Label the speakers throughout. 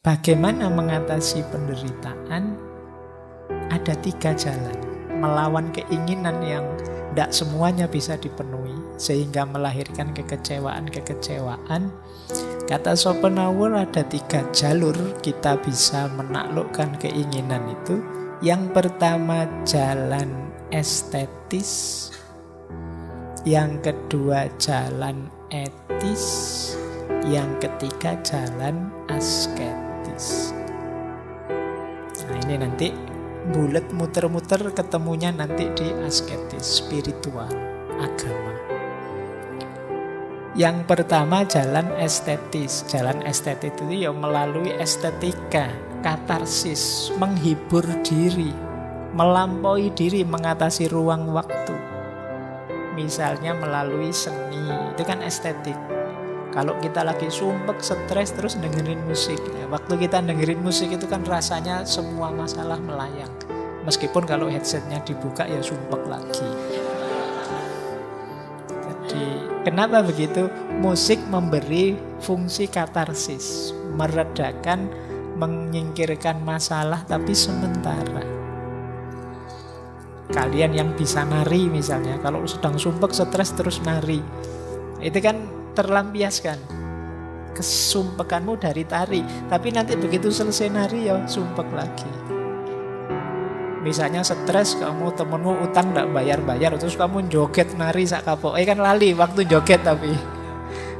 Speaker 1: Bagaimana mengatasi penderitaan? Ada 3 jalan. Melawan keinginan yang tidak semuanya bisa dipenuhi, sehingga melahirkan kekecewaan-kekecewaan. Kata Schopenhauer ada 3 jalur kita bisa menaklukkan keinginan itu. Yang pertama jalan estetis, yang kedua jalan etis, yang ketiga jalan asketis. Nah ini nanti bulat muter-muter ketemunya nanti di asketis, spiritual, agama. Yang pertama jalan estetis. Jalan estetis itu ya melalui estetika, katarsis, menghibur diri, melampaui diri, mengatasi ruang waktu. Misalnya melalui seni, itu kan estetik. Kalau kita lagi sumpek, stres, terus dengerin musik ya, waktu kita dengerin musik itu kan rasanya semua masalah melayang. Meskipun kalau headsetnya dibuka ya sumpek lagi. Jadi kenapa begitu? Musik memberi fungsi katarsis, meredakan, menyingkirkan masalah, tapi sementara. Kalian yang bisa nari misalnya, kalau sedang sumpek, stres, terus nari, itu kan terlampiaskan kesumpekanmu dari tari. Tapi nanti begitu selesai nari ya sumpek lagi. Misalnya stres, kamu temenmu utang gak bayar-bayar, terus kamu joget nari sak kapok, kan lali waktu joget.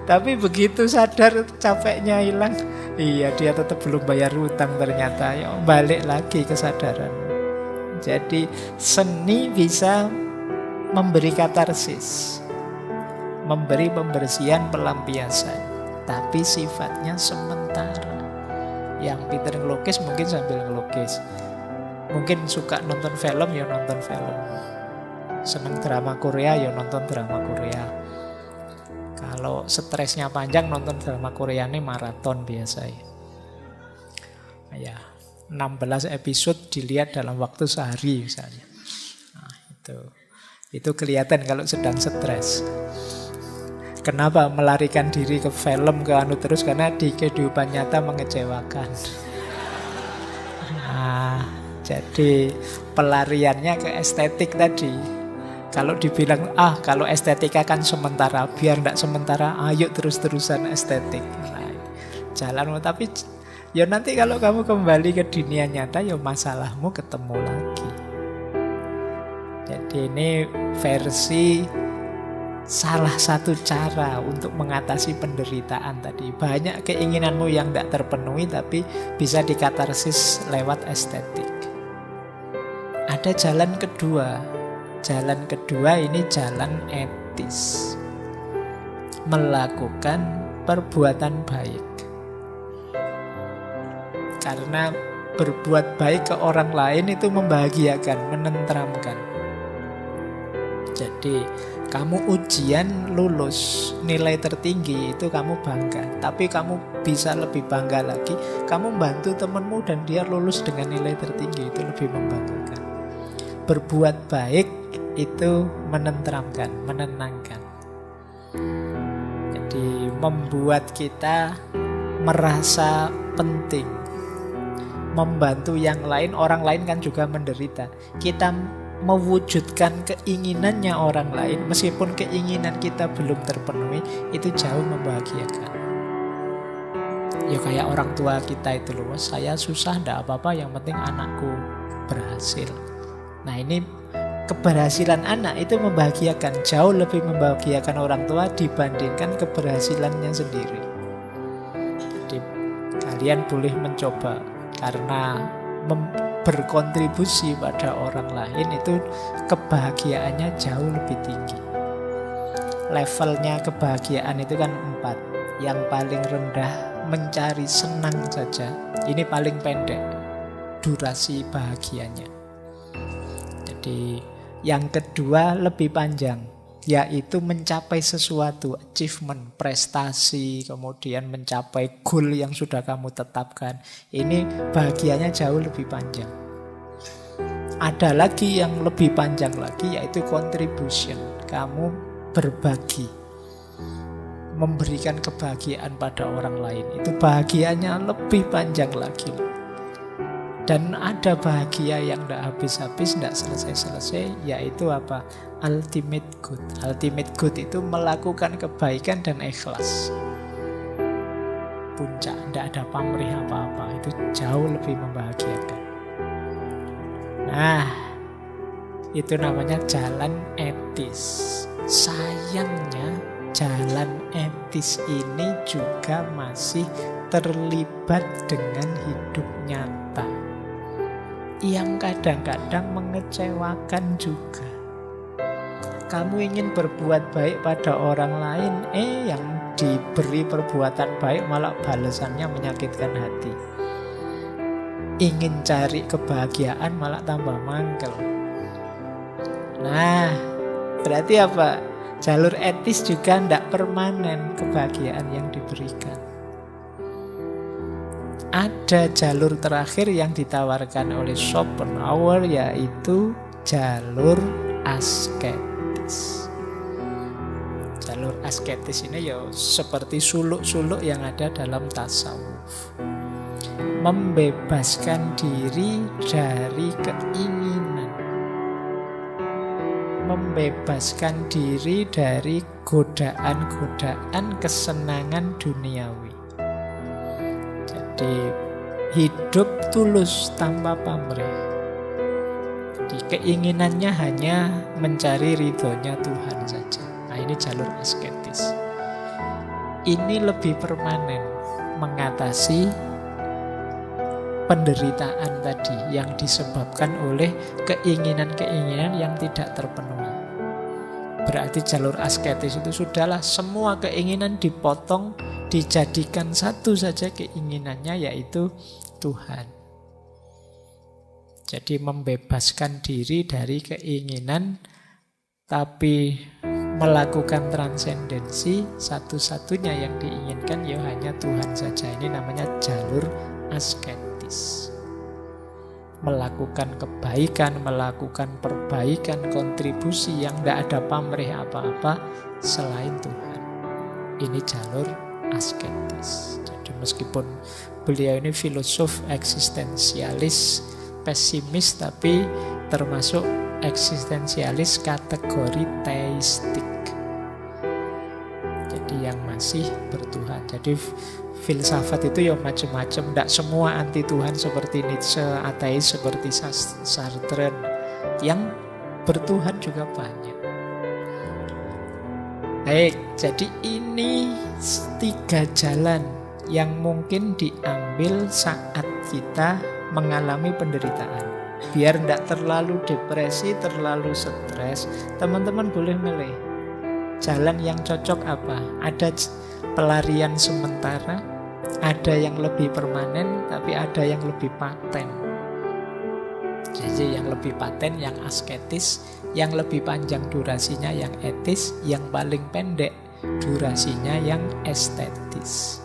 Speaker 1: Tapi begitu sadar capeknya hilang, iya dia tetap belum bayar utang ternyata, ya balik lagi kesadaran. Jadi seni bisa memberi katarsis, memberi pembersihan, pelampiasan, tapi sifatnya sementara. Yang Peter ngelukis mungkin sambil ngelukis, mungkin suka nonton film ya nonton film, seneng drama Korea ya nonton drama Korea. Kalau stresnya panjang nonton drama Korea ini maraton biasanya. Ya 16 episode dilihat dalam waktu sehari misalnya. Nah, itu kelihatan kalau sedang stres. Kenapa melarikan diri ke film, ke terus? Karena di kehidupan nyata mengecewakan. Nah, jadi pelariannya ke estetik tadi. Kalau dibilang, kalau estetika kan sementara, biar tidak sementara, ayo terus-terusan estetik. Nah, jalan, tapi ya nanti kalau kamu kembali ke dunia nyata, ya masalahmu ketemu lagi. Jadi ini versi salah satu cara untuk mengatasi penderitaan tadi. Banyak keinginanmu yang tidak terpenuhi, tapi bisa dikatarsis lewat estetik. Ada jalan kedua. Jalan kedua ini jalan etis. Melakukan perbuatan baik. Karena berbuat baik ke orang lain itu membahagiakan, menenteramkan. Jadi kamu ujian lulus nilai tertinggi itu kamu bangga. Tapi kamu bisa lebih bangga lagi, kamu bantu temanmu dan dia lulus dengan nilai tertinggi, itu lebih membanggakan. Berbuat baik itu menenteramkan, menenangkan. Jadi membuat kita merasa penting, membantu yang lain. Orang lain kan juga menderita. Kita mewujudkan keinginannya orang lain, meskipun keinginan kita belum terpenuhi, itu jauh membahagiakan. Ya kayak orang tua kita itu loh, saya susah ndak apa-apa, yang penting anakku berhasil. Nah ini keberhasilan anak itu membahagiakan, jauh lebih membahagiakan orang tua dibandingkan keberhasilannya sendiri. Jadi kalian boleh mencoba, karena berkontribusi pada orang lain itu kebahagiaannya jauh lebih tinggi. Levelnya kebahagiaan itu kan 4. Yang paling rendah mencari senang saja, ini paling pendek durasi bahagianya. Jadi yang kedua lebih panjang, yaitu mencapai sesuatu, achievement, prestasi, kemudian mencapai goal yang sudah kamu tetapkan. Ini bahagianya jauh lebih panjang. Ada lagi yang lebih panjang lagi, yaitu contribution. Kamu berbagi, memberikan kebahagiaan pada orang lain, itu bahagianya lebih panjang lagi. Dan ada bahagia yang tidak habis-habis, tidak selesai-selesai, yaitu apa? Ultimate good. Ultimate good itu melakukan kebaikan dan ikhlas. Puncak, tidak ada pamrih apa-apa. Itu jauh lebih membahagiakan. Nah, itu namanya jalan etis. Sayangnya jalan etis ini juga masih terlibat dengan hidup nyata, yang kadang-kadang mengecewakan juga. Kamu ingin berbuat baik pada orang lain, yang diberi perbuatan baik malah balasannya menyakitkan hati. Ingin cari kebahagiaan malah tambah mangkel. Nah, berarti apa? Jalur etis juga tidak permanen kebahagiaan yang diberikan. Ada jalur terakhir yang ditawarkan oleh Schopenhauer, yaitu jalur asketis. Jalur asketis ini ya seperti suluk-suluk yang ada dalam tasawuf. Membebaskan diri dari keinginan, membebaskan diri dari godaan-godaan kesenangan duniawi. Jadi hidup tulus tanpa pamrih. Jadi keinginannya hanya mencari ridhonya Tuhan saja. Nah, ini jalur asketis. Ini lebih permanen mengatasi penderitaan tadi yang disebabkan oleh keinginan-keinginan yang tidak terpenuhi. Berarti jalur asketis itu sudahlah, semua keinginan dipotong, dijadikan satu saja keinginannya, yaitu Tuhan. Jadi membebaskan diri dari keinginan, tapi melakukan transendensi, satu-satunya yang diinginkan ya hanya Tuhan saja. Ini namanya jalur asketis. Melakukan kebaikan, melakukan perbaikan, kontribusi yang tidak ada pamrih apa-apa selain Tuhan. Ini jalur asketis. Jadi meskipun beliau ini filosof eksistensialis pesimis, tapi termasuk eksistensialis kategori teistik. Jadi yang masih bertuhan. Jadi filsafat itu ya macam-macam. Tidak semua anti Tuhan seperti Nietzsche, ateis seperti Sartre. Yang bertuhan juga banyak. Baik, jadi ini 3 jalan yang mungkin diambil saat kita mengalami penderitaan. Biar tidak terlalu depresi, terlalu stres, teman-teman boleh milih jalan yang cocok apa. Ada pelarian sementara, ada yang lebih permanen, tapi ada yang lebih paten. Jadi yang lebih paten, yang asketis, yang lebih panjang durasinya yang etis, yang paling pendek durasinya yang estetis.